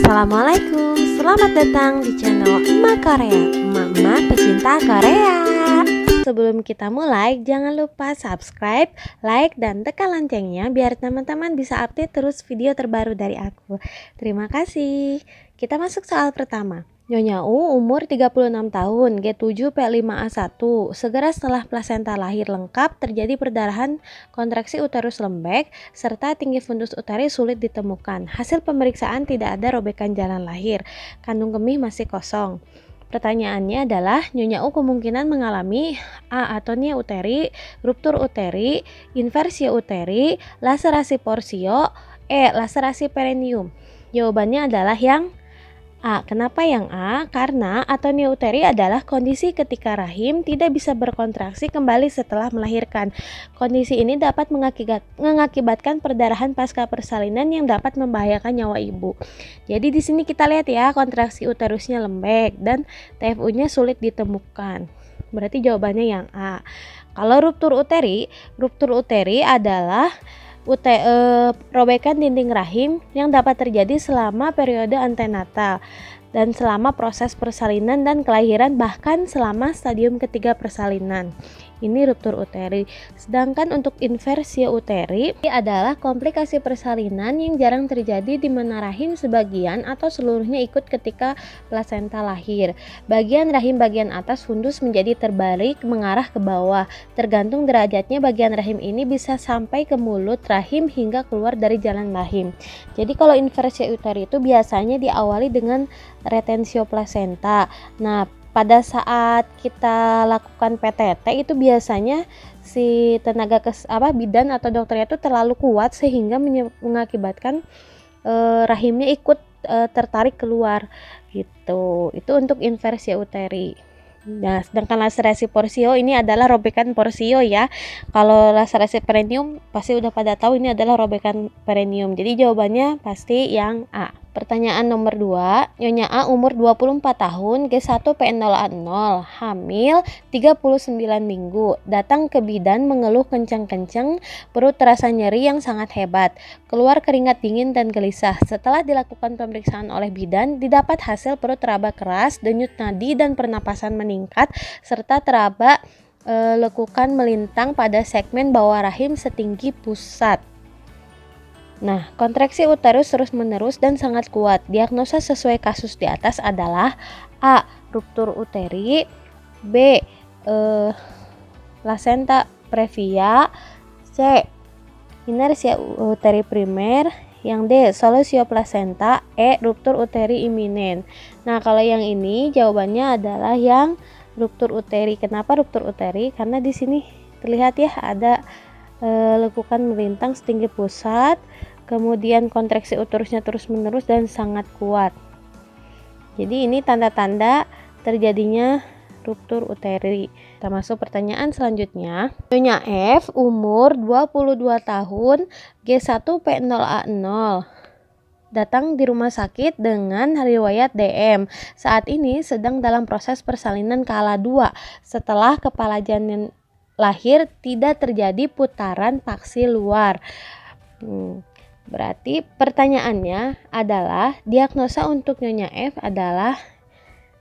Assalamualaikum, selamat datang di channel Emak Korea, emak-emak pecinta Korea. Sebelum kita mulai, jangan lupa subscribe, like, dan tekan loncengnya biar teman-teman bisa update terus video terbaru dari aku. Terima kasih. Kita masuk soal pertama. Nyonya U umur 36 tahun, G7P5A1. Segera setelah plasenta lahir lengkap, terjadi perdarahan, kontraksi uterus lembek, serta tinggi fundus uteri sulit ditemukan. Hasil pemeriksaan tidak ada robekan jalan lahir. Kandung kemih masih kosong. Pertanyaannya adalah, Nyonya U kemungkinan mengalami A. atonia uteri, ruptur uteri, inversi uteri, laserasi porsio, E. laserasi perineum. Jawabannya adalah yang A. Kenapa yang A? Karena atonia uteri adalah kondisi ketika rahim tidak bisa berkontraksi kembali setelah melahirkan. Kondisi ini dapat mengakibatkan perdarahan pasca persalinan yang dapat membahayakan nyawa ibu. Jadi di sini kita lihat ya, kontraksi uterusnya lembek dan TFU-nya sulit ditemukan. Berarti jawabannya yang A. Kalau ruptur uteri adalah robekan dinding rahim yang dapat terjadi selama periode antenatal dan selama proses persalinan dan kelahiran, bahkan selama stadium ketiga persalinan. Ini ruptur uteri. Sedangkan untuk inversi uteri adalah komplikasi persalinan yang jarang terjadi di mana rahim sebagian atau seluruhnya ikut ketika plasenta lahir. Bagian rahim bagian atas fundus menjadi terbalik mengarah ke bawah. Tergantung derajatnya, bagian rahim ini bisa sampai ke mulut rahim hingga keluar dari jalan rahim. Jadi kalau inversi uteri itu biasanya diawali dengan retensio plasenta. Nah, pada saat kita lakukan PTT itu biasanya si tenaga bidan atau dokternya itu terlalu kuat sehingga mengakibatkan rahimnya ikut tertarik keluar gitu. Itu untuk inversi uteri. Nah, sedangkan laserasi porsio ini adalah robekan porsio ya. Kalau laserasi perineum pasti udah pada tahu ini adalah robekan perineum. Jadi jawabannya pasti yang A. Pertanyaan nomor 2, Nyonya A umur 24 tahun, G1P0A0, hamil 39 minggu, datang ke bidan mengeluh kencang-kencang, perut terasa nyeri yang sangat hebat, keluar keringat dingin dan gelisah. Setelah dilakukan pemeriksaan oleh bidan, didapat hasil perut teraba keras, denyut nadi dan pernapasan meningkat, serta teraba lekukan melintang pada segmen bawah rahim setinggi pusat. Nah, kontraksi uterus terus-menerus dan sangat kuat. Diagnosa sesuai kasus di atas adalah A. ruptur uteri, B. Placenta previa, C. inersia uteri primer, yang D. solusio placenta, E. ruptur uteri iminen. Nah, kalau yang ini jawabannya adalah yang ruptur uteri. Kenapa ruptur uteri? Karena di sini terlihat ya ada lekukan melintang setinggi pusat, kemudian kontraksi uterusnya terus-menerus dan sangat kuat. Jadi ini tanda-tanda terjadinya ruptur uteri. Kita masuk pertanyaan selanjutnya. Nyonya F umur 22 tahun, G1P0A0. Datang di rumah sakit dengan riwayat DM. Saat ini sedang dalam proses persalinan kala 2. Setelah kepala janin lahir tidak terjadi putaran paksi luar. Berarti pertanyaannya adalah diagnosa untuk Nyonya F adalah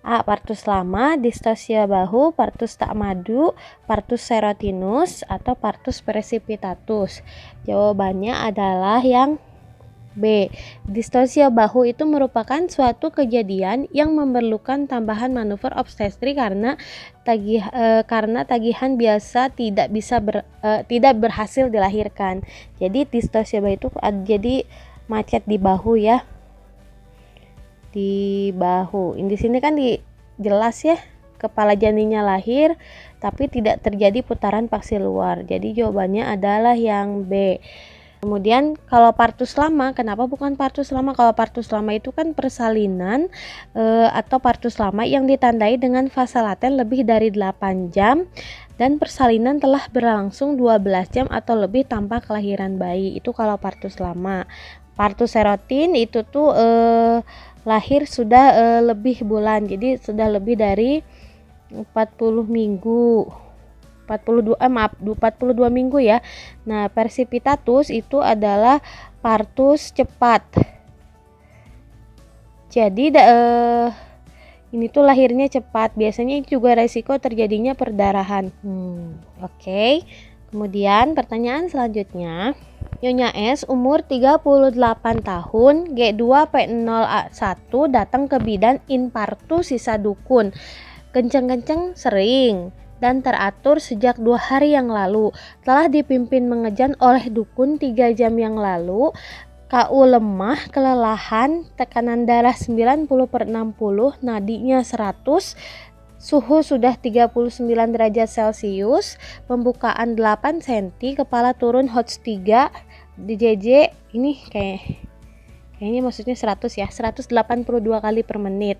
A. partus lama, distosia bahu, partus tak madu, partus serotinus, atau partus precipitatus. Jawabannya adalah yang B. Distosia bahu itu merupakan suatu kejadian yang memerlukan tambahan manuver obstetri karena tagihan biasa tidak berhasil dilahirkan. Jadi distosia bahu itu jadi macet di bahu ya. Di bahu. Di sini kan jelas ya, kepala janinnya lahir tapi tidak terjadi putaran paksi luar. Jadi jawabannya adalah yang B. Kemudian kalau partus lama, kenapa bukan partus lama? Kalau partus lama itu kan persalinan atau partus lama yang ditandai dengan fase laten lebih dari 8 jam dan persalinan telah berlangsung 12 jam atau lebih tanpa kelahiran bayi. Itu kalau partus lama. Partus serotin itu tuh lahir sudah lebih bulan, jadi sudah lebih dari 40 minggu. 42 minggu ya. Nah, precipitatus itu adalah partus cepat. Jadi ini tuh lahirnya cepat. Biasanya juga resiko terjadinya perdarahan. Oke. Kemudian pertanyaan selanjutnya. Nyonya S umur 38 tahun, G2P0A1 datang ke bidan infartu sisa dukun. Kenceng-kenceng sering dan teratur sejak 2 hari yang lalu. Telah dipimpin mengejan oleh dukun 3 jam yang lalu. KU lemah, kelelahan, tekanan darah 90/60, nadinya 100, suhu sudah 39 derajat Celcius, pembukaan 8 cm, kepala turun HOTS 3, DJJ ini kayaknya maksudnya 100 ya, 182 kali per menit.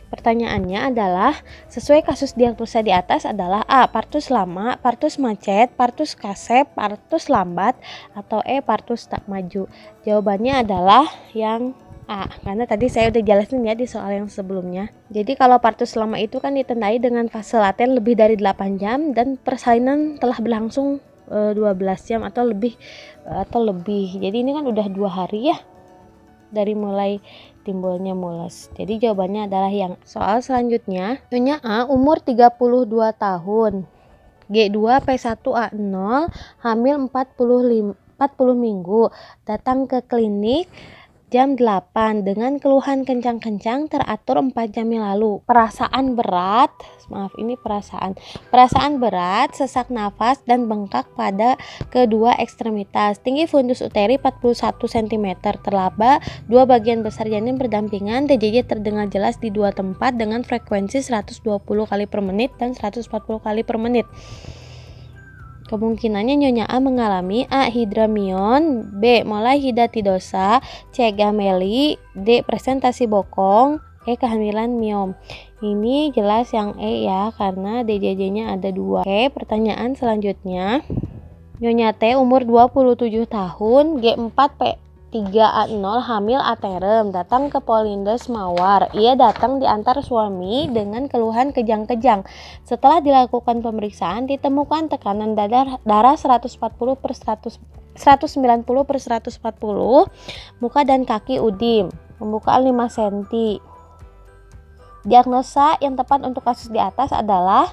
Pertanyaannya adalah, sesuai kasus diagnosa di atas adalah A. Partus lama, partus macet, partus kasep, partus lambat, atau E. Partus tak maju. Jawabannya adalah yang A, karena tadi saya udah jelasin ya di soal yang sebelumnya. Jadi kalau partus lama itu kan ditandai dengan fase laten lebih dari 8 jam dan persalinan telah berlangsung 12 jam atau lebih. Jadi ini kan udah 2 hari ya dari mulai timbulnya mules. Jadi jawabannya adalah yang soal selanjutnya. Nyonya A umur 32 tahun, G2P1A0, hamil 40 minggu, datang ke klinik jam 8 dengan keluhan kencang-kencang teratur 4 jam yang lalu. Perasaan berat, sesak nafas dan bengkak pada kedua ekstremitas. Tinggi fundus uteri 41 cm, terlaba 2 bagian besar janin berdampingan. DJJ terdengar jelas di 2 tempat dengan frekuensi 120 kali per menit dan 140 kali per menit. Kemungkinannya Nyonya A mengalami A. hidramion, B. mulai hidatidosa, C. gameli, D. presentasi bokong, E. kehamilan miom. Ini jelas yang E ya, karena DJJ-nya ada 2. Oke, pertanyaan selanjutnya. Nyonya T umur 27 tahun, G4P3A0, hamil aterem, datang ke Polindes Mawar. Ia datang diantar suami dengan keluhan kejang-kejang. Setelah dilakukan pemeriksaan, ditemukan tekanan darah 190/140, muka dan kaki udim, pembukaan 5 cm. Diagnosa yang tepat untuk kasus di atas adalah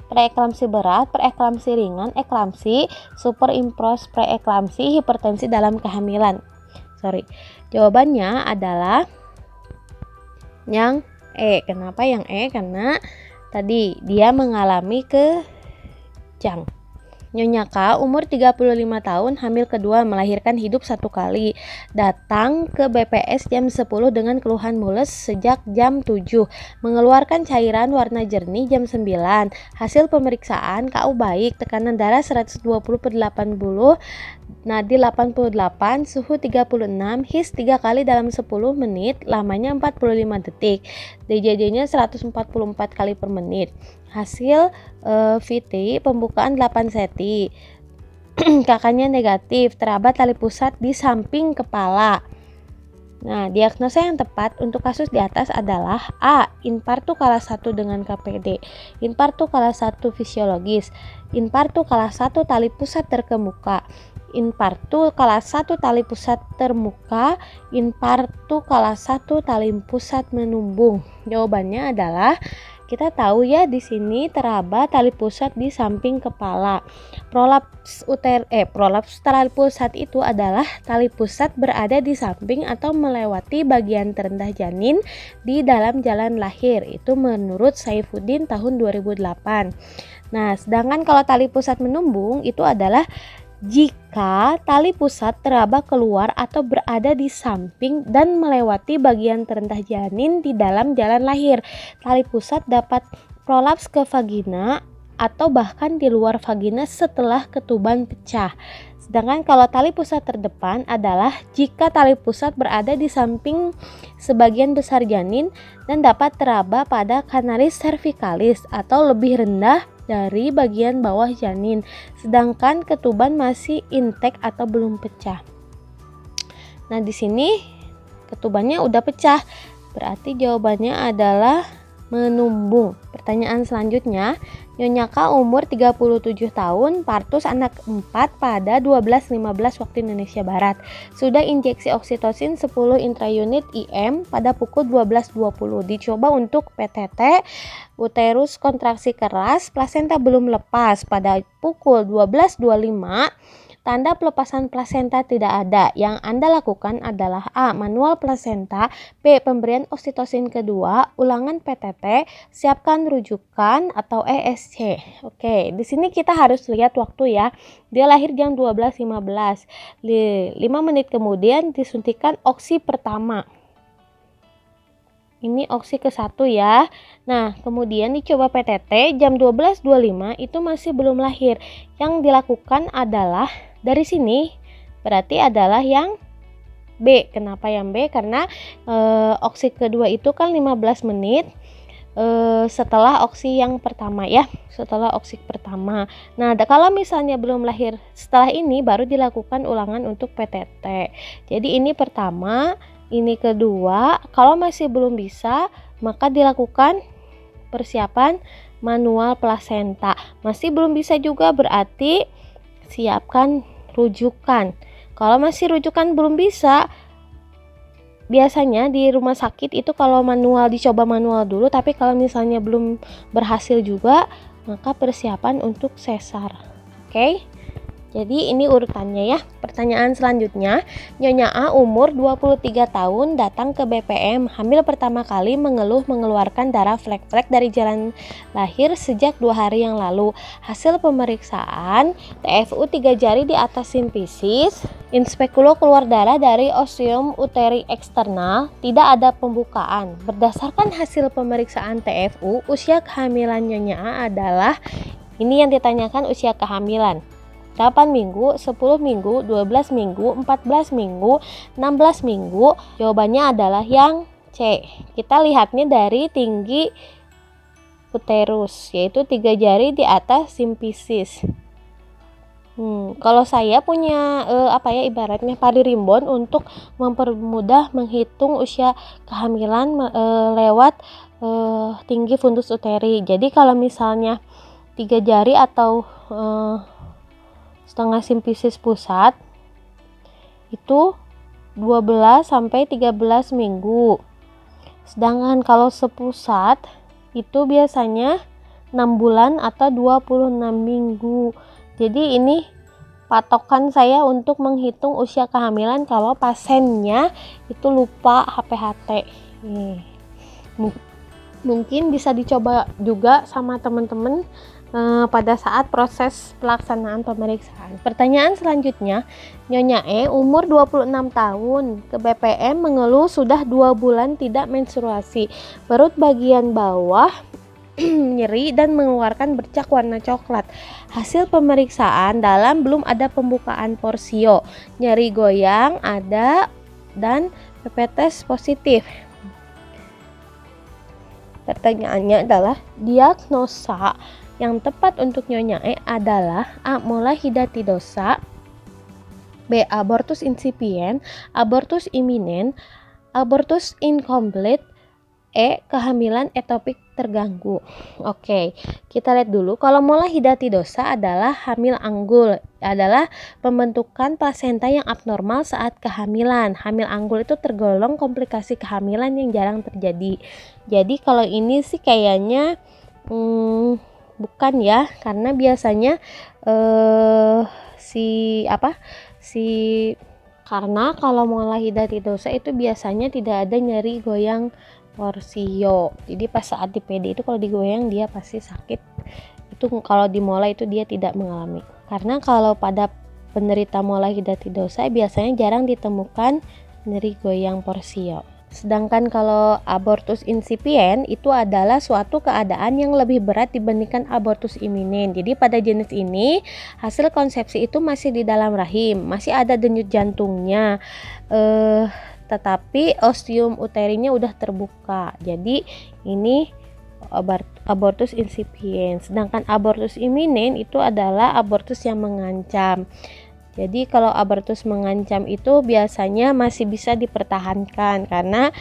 preeklamsi berat, preeklamsi ringan, eklamsi, superimpos preeklamsi, hipertensi dalam kehamilan. Jawabannya adalah yang E. Kenapa yang E? Karena tadi dia mengalami kejang. Nyonya K umur 35 tahun, hamil kedua, melahirkan hidup 1 kali, datang ke BPS jam 10 dengan keluhan mules sejak jam 7, mengeluarkan cairan warna jernih jam 9. Hasil pemeriksaan KU baik, tekanan darah 120/80, nadi 88, suhu 36, his 3 kali dalam 10 menit, lamanya 45 detik, DJJ-nya 144 kali per menit. Hasil VT pembukaan 8 cm. Kakaknya negatif, teraba tali pusat di samping kepala. Nah, diagnosa yang tepat untuk kasus di atas adalah A. infartu kala 1 dengan KPD, infartu kala 1 fisiologis, infartu kala 1 tali pusat terkemuka, infartu kala 1 tali pusat termuka, infartu kala 1 tali pusat menumbung. Jawabannya adalah, kita tahu ya di sini teraba tali pusat di samping kepala. Prolaps tali pusat itu adalah tali pusat berada di samping atau melewati bagian terendah janin di dalam jalan lahir. Itu menurut Saifuddin tahun 2008. Nah, sedangkan kalau tali pusat menumbung itu adalah jika tali pusat teraba keluar atau berada di samping dan melewati bagian terendah janin di dalam jalan lahir. Tali pusat dapat prolaps ke vagina atau bahkan di luar vagina setelah ketuban pecah. Sedangkan kalau tali pusat terdepan adalah jika tali pusat berada di samping sebagian besar janin dan dapat teraba pada kanalis cervicalis atau lebih rendah dari bagian bawah janin, sedangkan ketuban masih intek atau belum pecah. Nah, di sini ketubannya udah pecah, berarti jawabannya adalah menumbung. Pertanyaan selanjutnya, Nyonya K umur 37 tahun, partus anak 4 pada 12.15 waktu Indonesia Barat. Sudah injeksi oksitosin 10 intraunit IM pada pukul 12.20. Dicoba untuk PTT, uterus kontraksi keras, plasenta belum lepas pada pukul 12.25. Tanda pelepasan plasenta tidak ada. Yang Anda lakukan adalah A. Manual plasenta, B. Pemberian oksitosin kedua, ulangan PTT, siapkan rujukan atau ESC. Oke, di sini kita harus lihat waktu ya. Dia lahir jam 12.15. 5 menit kemudian disuntikan oksi pertama. Ini oksi ke-1 ya. Nah, kemudian dicoba PTT jam 12.25 itu masih belum lahir. Yang dilakukan adalah dari sini berarti adalah yang B. Kenapa yang B? Karena oksi kedua itu kan 15 menit setelah oksi yang pertama ya. Setelah oksi pertama. Nah, kalau misalnya belum lahir setelah ini baru dilakukan ulangan untuk PTT. Jadi ini pertama, ini kedua. Kalau masih belum bisa, maka dilakukan persiapan manual plasenta. Masih belum bisa juga berarti siapkan rujukan. Kalau masih rujukan belum bisa, biasanya di rumah sakit itu kalau manual dicoba manual dulu, tapi kalau misalnya belum berhasil juga, maka persiapan untuk sesar. Oke? Jadi ini urutannya ya. Pertanyaan selanjutnya, Nyonya A umur 23 tahun datang ke BPM, hamil pertama kali mengeluarkan darah flek-flek dari jalan lahir sejak 2 hari yang lalu. Hasil pemeriksaan TFU 3 jari di atas simfisis, inspekulo keluar darah dari ostium uteri eksternal, tidak ada pembukaan. Berdasarkan hasil pemeriksaan TFU, usia kehamilan Nyonya A adalah, ini yang ditanyakan usia kehamilan. 8 minggu, 10 minggu, 12 minggu, 14 minggu, 16 minggu. Jawabannya adalah yang C. Kita lihatnya dari tinggi uterus, yaitu 3 jari di atas simfisis. Kalau saya punya ibaratnya pari rimbon untuk mempermudah menghitung usia kehamilan lewat tinggi fundus uteri. Jadi kalau misalnya 3 jari atau setengah simfisis pusat itu 12 sampai 13 minggu. Sedangkan kalau sepusat itu biasanya 6 bulan atau 26 minggu. Jadi ini patokan saya untuk menghitung usia kehamilan kalau pasiennya itu lupa HPHT. Mungkin bisa dicoba juga sama teman-teman pada saat proses pelaksanaan pemeriksaan. Pertanyaan selanjutnya, Nyonya E umur 26 tahun, ke BPM mengeluh sudah 2 bulan tidak menstruasi, perut bagian bawah nyeri dan mengeluarkan bercak warna coklat. Hasil pemeriksaan dalam belum ada pembukaan porsio, nyeri goyang ada dan PPT positif. Pertanyaannya adalah diagnosa yang tepat untuk Nyonya E adalah A. Molahidatidosa, B. Abortus incipient, abortus imminent, abortus incomplete, E. Kehamilan etopik terganggu. Oke, kita lihat dulu. Kalau molahidatidosa adalah hamil anggul, adalah pembentukan plasenta yang abnormal saat kehamilan. Hamil anggul itu tergolong komplikasi kehamilan yang jarang terjadi. Jadi kalau ini sih kayaknya bukan ya, karena biasanya karena kalau molahidatidosa itu biasanya tidak ada nyeri goyang porsio. Jadi pas saat di PD itu kalau digoyang dia pasti sakit. Itu kalau di mola itu dia tidak mengalami. Karena kalau pada penderita molahidatidosa biasanya jarang ditemukan nyeri goyang porsio. Sedangkan kalau abortus incipient itu adalah suatu keadaan yang lebih berat dibandingkan abortus imminent. Jadi pada jenis ini hasil konsepsi itu masih di dalam rahim, masih ada denyut jantungnya, tetapi ostium uterinya udah terbuka. Jadi ini abortus incipient. Sedangkan abortus imminent itu adalah abortus yang mengancam. Jadi kalau abortus mengancam itu biasanya masih bisa dipertahankan karena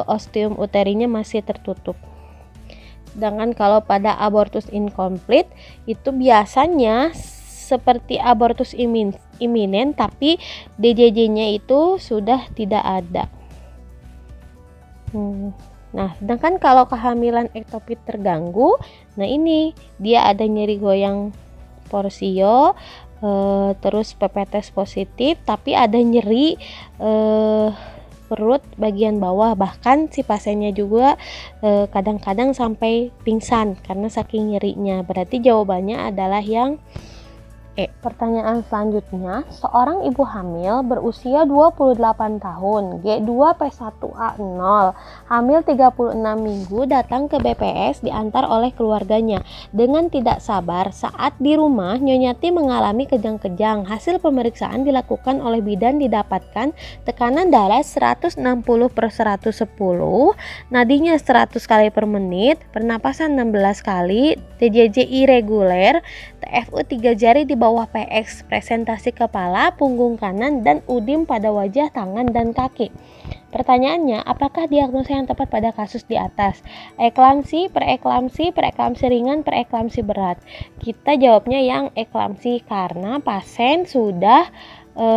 ostium uterinya masih tertutup. Sedangkan kalau pada abortus incomplete itu biasanya seperti abortus iminen tapi DJJ-nya itu sudah tidak ada. Nah, sedangkan kalau kehamilan ektopik terganggu, nah ini dia ada nyeri goyang porsio, terus PPTS positif, tapi ada nyeri perut bagian bawah, bahkan si pasiennya juga kadang-kadang sampai pingsan karena saking nyerinya. Berarti jawabannya adalah yang Pertanyaan selanjutnya, seorang ibu hamil berusia 28 tahun, G2P1A0, hamil 36 minggu datang ke BPS diantar oleh keluarganya. Dengan tidak sabar, saat di rumah Nyonyati mengalami kejang-kejang. Hasil pemeriksaan dilakukan oleh bidan didapatkan tekanan darah 160/110, nadinya 100 kali per menit, pernapasan 16 kali, TJJ irreguler, TFU 3 jari di bawah PX, presentasi kepala, punggung kanan, dan udim pada wajah, tangan, dan kaki. Pertanyaannya, apakah diagnosa yang tepat pada kasus di atas? Eklamsi, preeklamsi, preeklamsi ringan, preeklamsi berat. Kita jawabnya yang eklamsi karena pasien sudah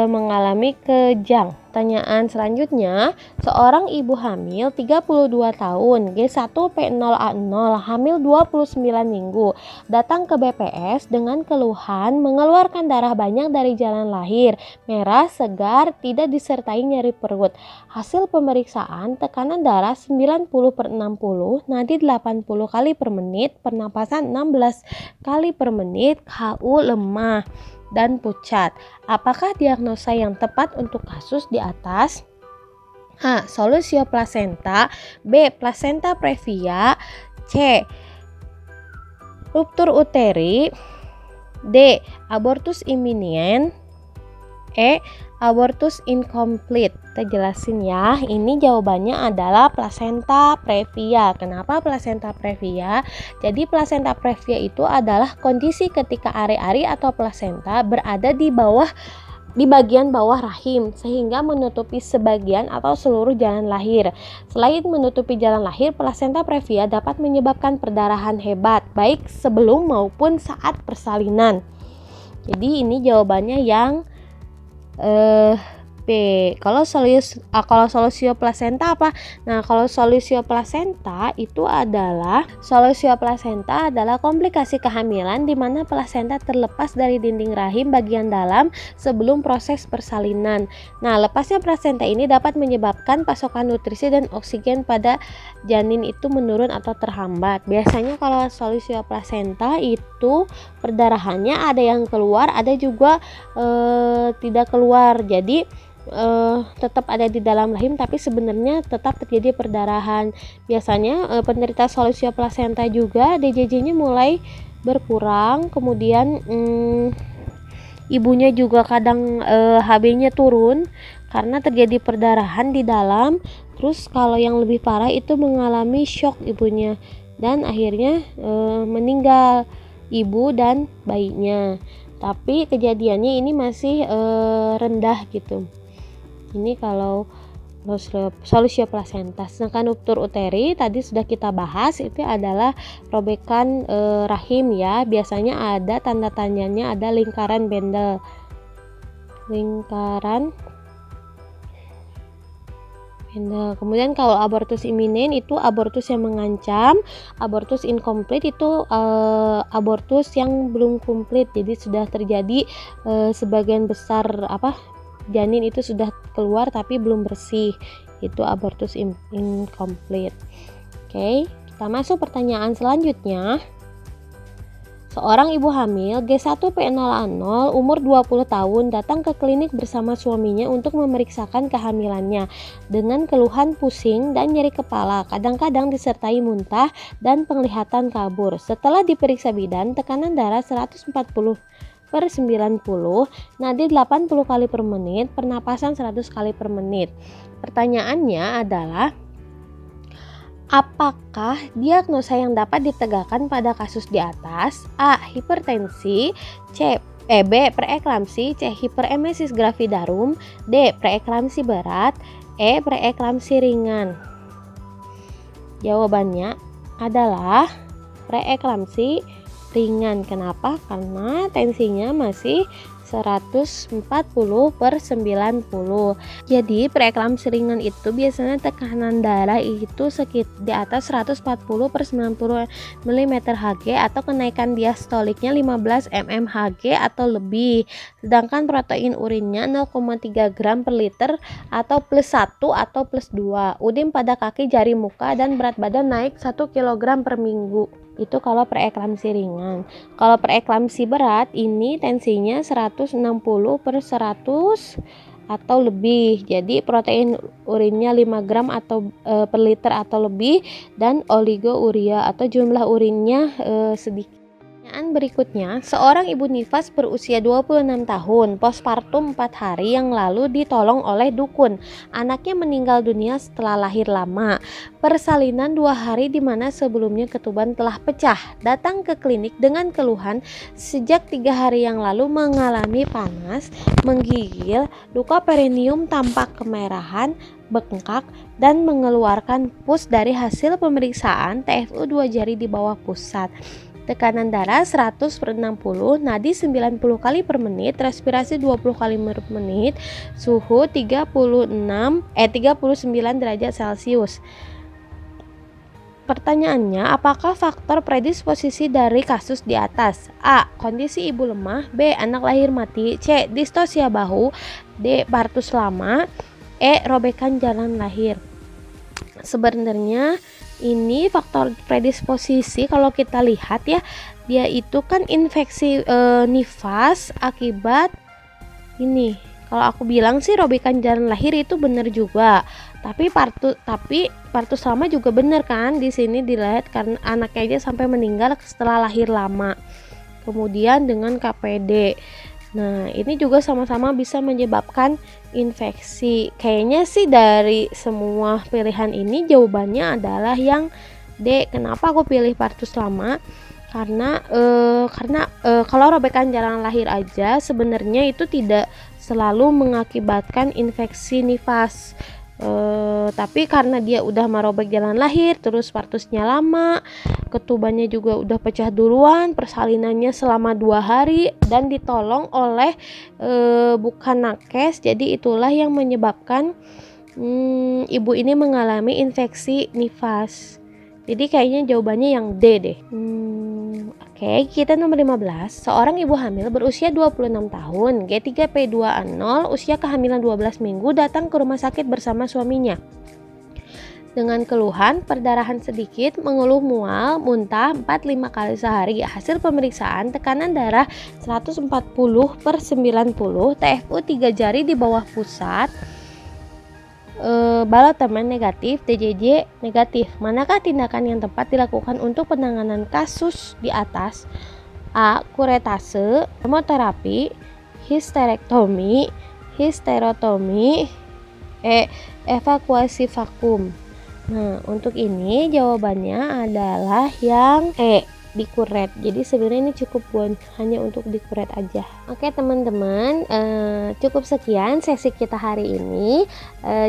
mengalami kejang. Pertanyaan selanjutnya, seorang ibu hamil 32 tahun, G1P0A0, hamil 29 minggu, datang ke BPS dengan keluhan mengeluarkan darah banyak dari jalan lahir, merah, segar, tidak disertai nyeri perut. Hasil pemeriksaan tekanan darah 90/60, nadi 80 kali per menit, pernapasan 16 kali per menit, KU lemah dan pucat. Apakah diagnosa yang tepat untuk kasus di atas? A. Solusio plasenta, B. Plasenta previa, C. Ruptur uteri, D. Abortus imminent, E. Abortus incomplete. Kita jelasin ya. Ini jawabannya adalah plasenta previa. Kenapa plasenta previa? Jadi plasenta previa itu adalah kondisi ketika ari-ari atau plasenta berada di bagian bawah rahim sehingga menutupi sebagian atau seluruh jalan lahir. Selain menutupi jalan lahir, plasenta previa dapat menyebabkan perdarahan hebat baik sebelum maupun saat persalinan. Jadi ini jawabannya yang B. Kalau solusio plasenta apa? Nah, kalau solusio plasenta adalah komplikasi kehamilan di mana plasenta terlepas dari dinding rahim bagian dalam sebelum proses persalinan. Nah, lepasnya plasenta ini dapat menyebabkan pasokan nutrisi dan oksigen pada janin itu menurun atau terhambat. Biasanya kalau solusio plasenta itu perdarahannya ada yang keluar, ada juga tidak keluar. Jadi tetap ada di dalam rahim tapi sebenarnya tetap terjadi perdarahan. Biasanya penderita solusio plasenta juga DJJ-nya mulai berkurang, kemudian ibunya juga kadang HB-nya turun karena terjadi perdarahan di dalam. Terus kalau yang lebih parah itu mengalami shock ibunya dan akhirnya meninggal ibu dan bayinya. Tapi kejadiannya ini masih rendah gitu. Ini kalau solusio plasenta. Sedangkan ruptur uteri tadi sudah kita bahas, itu adalah robekan rahim ya. Biasanya ada tanda tanyanya, ada lingkaran Bendel. Kemudian kalau abortus imminent itu abortus yang mengancam, abortus incomplete itu abortus yang belum komplit. Jadi sudah terjadi sebagian besar janin itu sudah keluar tapi belum bersih. Itu abortus incomplete. Oke, kita masuk pertanyaan selanjutnya. Seorang ibu hamil G1P0A0 umur 20 tahun datang ke klinik bersama suaminya untuk memeriksakan kehamilannya dengan keluhan pusing dan nyeri kepala, kadang-kadang disertai muntah dan penglihatan kabur. Setelah diperiksa bidan, tekanan darah 140/90, nadi 80 kali per menit, pernapasan 100 kali per menit. Pertanyaannya adalah, apakah diagnosa yang dapat ditegakkan pada kasus di atas? A. Hipertensi, B. Preeklamsi, C. Hiperemesis gravidarum, D. Preeklamsi berat, E. Preeklamsi ringan. Jawabannya adalah Preeklamsi ringan. Kenapa? Karena tensinya masih 140/90. Jadi preeklamsi ringan itu biasanya tekanan darah itu di atas 140/90 mm Hg atau kenaikan diastoliknya 15 mm Hg atau lebih. Sedangkan protein urinnya 0,3 gram per liter atau +1 atau +2. Urin pada kaki jari muka dan berat badan naik 1 kg per minggu. Itu kalau preeklamsi ringan. Kalau preeklamsi berat ini tensinya 160/100 atau lebih. Jadi protein urinnya 5 gram atau per liter atau lebih dan oligouria atau jumlah urinnya sedikit. Pertanyaan berikutnya, seorang ibu nifas berusia 26 tahun, pospartum 4 hari yang lalu ditolong oleh dukun. Anaknya meninggal dunia setelah lahir lama. Persalinan 2 hari di mana sebelumnya ketuban telah pecah. Datang ke klinik dengan keluhan sejak 3 hari yang lalu mengalami panas, menggigil, luka perineum tampak kemerahan, bengkak, dan mengeluarkan pus dari hasil pemeriksaan TFU 2 jari di bawah pusat. Tekanan darah 100/60, nadi 90 kali per menit, respirasi 20 kali per menit, suhu 39 derajat Celcius. Pertanyaannya, apakah faktor predisposisi dari kasus di atas? A. Kondisi ibu lemah. B. Anak lahir mati. C. Distosia bahu. D. Partus lama. E. Robekan jalan lahir. Sebenarnya ini faktor predisposisi kalau kita lihat ya, dia itu kan infeksi nifas akibat ini. Kalau aku bilang sih robekan jalan lahir itu benar juga. Tapi partus lama juga benar kan? Di sini dilihat karena anaknya aja sampai meninggal setelah lahir lama. Kemudian dengan KPD. Nah, ini juga sama-sama bisa menyebabkan infeksi. Kayaknya sih dari semua pilihan ini jawabannya adalah yang D. Kenapa aku pilih partus lama? Karena kalau robekan jalan lahir aja sebenarnya itu tidak selalu mengakibatkan infeksi nifas. Tapi karena dia udah merobek jalan lahir, terus partusnya lama, ketubannya juga udah pecah duluan, persalinannya selama 2 hari dan ditolong oleh bukan nakes, jadi itulah yang menyebabkan ibu ini mengalami infeksi nifas. Jadi kayaknya jawabannya yang D deh. Oke, kita nomor 15. Seorang ibu hamil berusia 26 tahun, G3P2A0, usia kehamilan 12 minggu, datang ke rumah sakit bersama suaminya. Dengan keluhan perdarahan sedikit, mengeluh mual, muntah 4-5 kali sehari. Hasil pemeriksaan tekanan darah 140/90, TFU 3 jari di bawah pusat, balotemen negatif, DJJ negatif. Manakah tindakan yang tepat dilakukan untuk penanganan kasus di atas? A. Kuretase, kemoterapi, histerektomi, histerotomi, E. Evakuasi vakum. Nah, untuk ini jawabannya adalah yang E, dikuret. Jadi sebenarnya ini cukup hanya untuk dikuret aja. Oke teman-teman, cukup sekian sesi kita hari ini.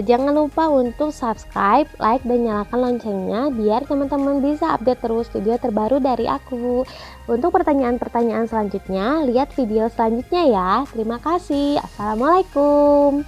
Jangan lupa untuk subscribe, like, dan nyalakan loncengnya biar teman-teman bisa update terus video terbaru dari aku. Untuk pertanyaan-pertanyaan selanjutnya, lihat video selanjutnya ya. Terima kasih. Assalamualaikum.